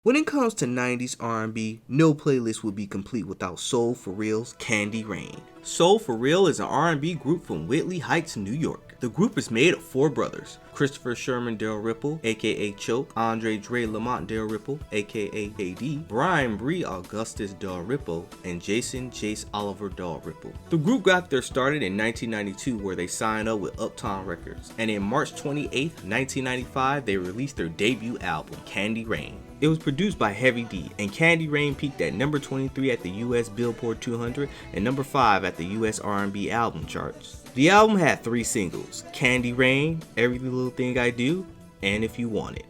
When it comes to 90s R&B, no playlist would be complete without Soul For Real's Candy Rain. Soul For Real is an R&B group from Whitley Heights, New York. The group is made of 4 brothers: Christopher Sherman Dalrymple, aka Choke, Andre Dre Lamont Dalrymple, aka KD, Brian Bree Augustus Dalrymple, and Jason Jace Oliver Dalrymple. The group got their started in 1992 where they signed up with Uptown Records, and in March 28, 1995 they released their debut album, Candy Rain. It was produced by Heavy D, and Candy Rain peaked at number 23 at the US Billboard 200 and number 5 at the US R&B album charts. The album had 3 singles: Candy Rain, Every Little Thing I Do, and If You Want It.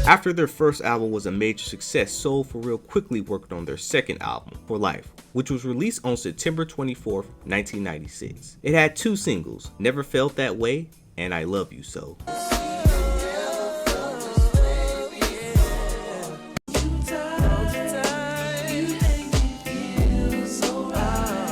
After their first album was a major success, Soul For Real quickly worked on their second album, For Life, which was released on September 24, 1996. It had 2 singles, Never Felt That Way and I Love You So.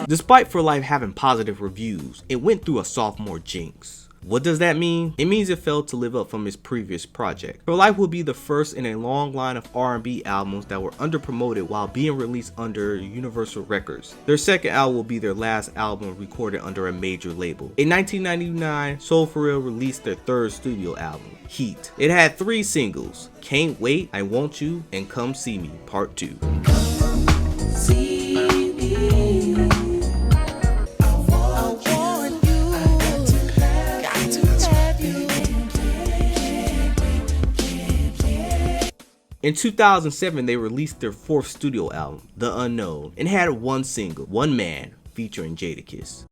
Despite For Life having positive reviews, it went through a sophomore jinx. What does that mean? It means it failed to live up from its previous project. For Life will be the first in a long line of R&B albums that were under-promoted while being released under Universal Records. Their second album will be their last album recorded under a major label. In 1999, Soul For Real released their third studio album, Heat. It had 3 singles: Can't Wait, I Want You, and Come See Me, Part 2. In 2007, they released their 4th studio album, The Unknown, and had 1 single, One Man, featuring Jadakiss.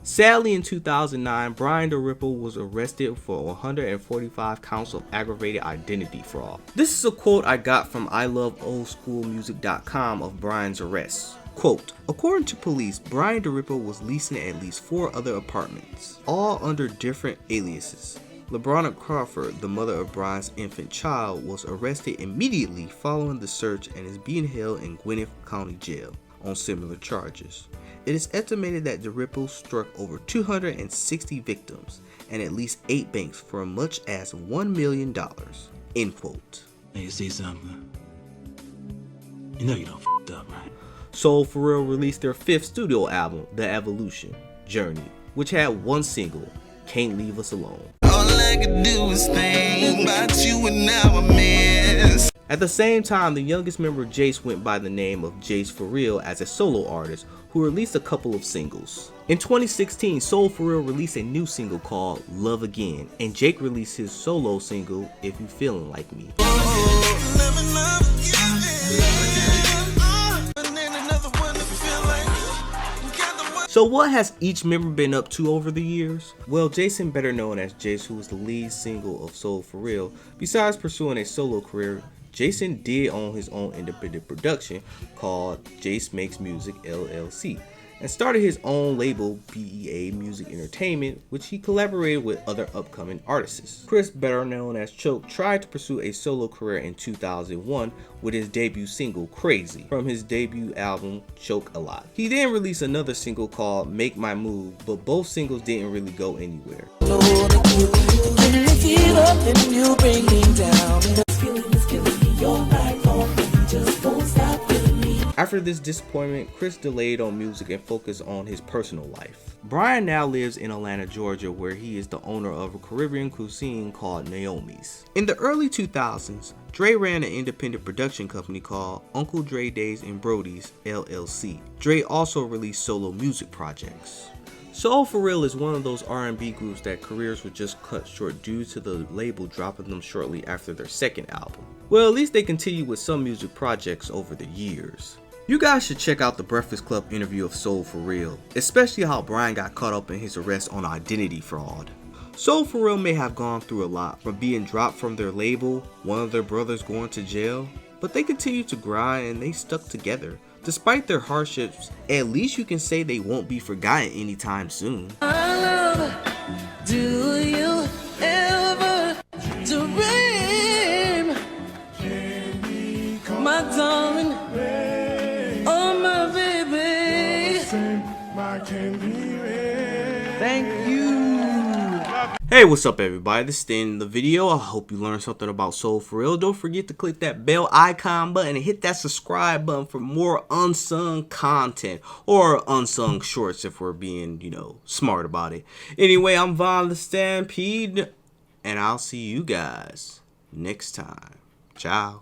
Sadly, in 2009, Brian Dalrymple was arrested for 145 counts of aggravated identity fraud. This is a quote I got from iloveoldschoolmusic.com of Brian's arrest. Quote, according to police, Brian Dalrymple was leasing at least 4 other apartments, all under different aliases. LeBronna Crawford, the mother of Brian's infant child, was arrested immediately following the search and is being held in Gwinnett County Jail on similar charges. It is estimated that Dalrymple struck over 260 victims and at least 8 banks for as much as $1 million. End quote. Now you see something? You know you done f***ed up, right? Soul For Real released their 5th studio album, The Evolution Journey, which had 1 single, Can't Leave Us Alone. All I could do is think about you and now I miss. At the same time, the youngest member Jace went by the name of Jace For Real as a solo artist who released a couple of singles. In 2016, Soul For Real released a new single called Love Again, and Jake released his solo single If You Feelin' Like Me. So what has each member been up to over the years? Well, Jason, better known as Jace, who was the lead single of Soul For Real, besides pursuing a solo career, Jason did own his own independent production called Jace Makes Music LLC, and started his own label, BEA Music Entertainment, which he collaborated with other upcoming artists. Chris, better known as Choke, tried to pursue a solo career in 2001 with his debut single, Crazy, from his debut album, Choke A Lot. He then released another single called Make My Move, but both singles didn't really go anywhere. After this disappointment, Chris delayed on music and focused on his personal life. Brian now lives in Atlanta, Georgia, where he is the owner of a Caribbean cuisine called Naomi's. In the early 2000s, Dre ran an independent production company called Uncle Dre Days and Brody's LLC. Dre also released solo music projects. Soul For Real is one of those R&B groups that careers were just cut short due to the label dropping them shortly after their second album. Well, at least they continued with some music projects over the years. You guys should check out the Breakfast Club interview of Soul For Real, especially how Brian got caught up in his arrest on identity fraud. Soul For Real may have gone through a lot, from being dropped from their label, one of their brothers going to jail, but they continued to grind and they stuck together. Despite their hardships, at least you can say they won't be forgotten anytime soon. Do you ever dream darling, oh my baby. Thank you. Hey, what's up everybody? This is the end of the video. I hope you learned something about soul for real. Don't forget to click that bell icon button and hit that subscribe button for more unsung content, or unsung shorts if we're being, smart about it. Anyway, I'm Von the Stampede, and I'll see you guys next time. Ciao.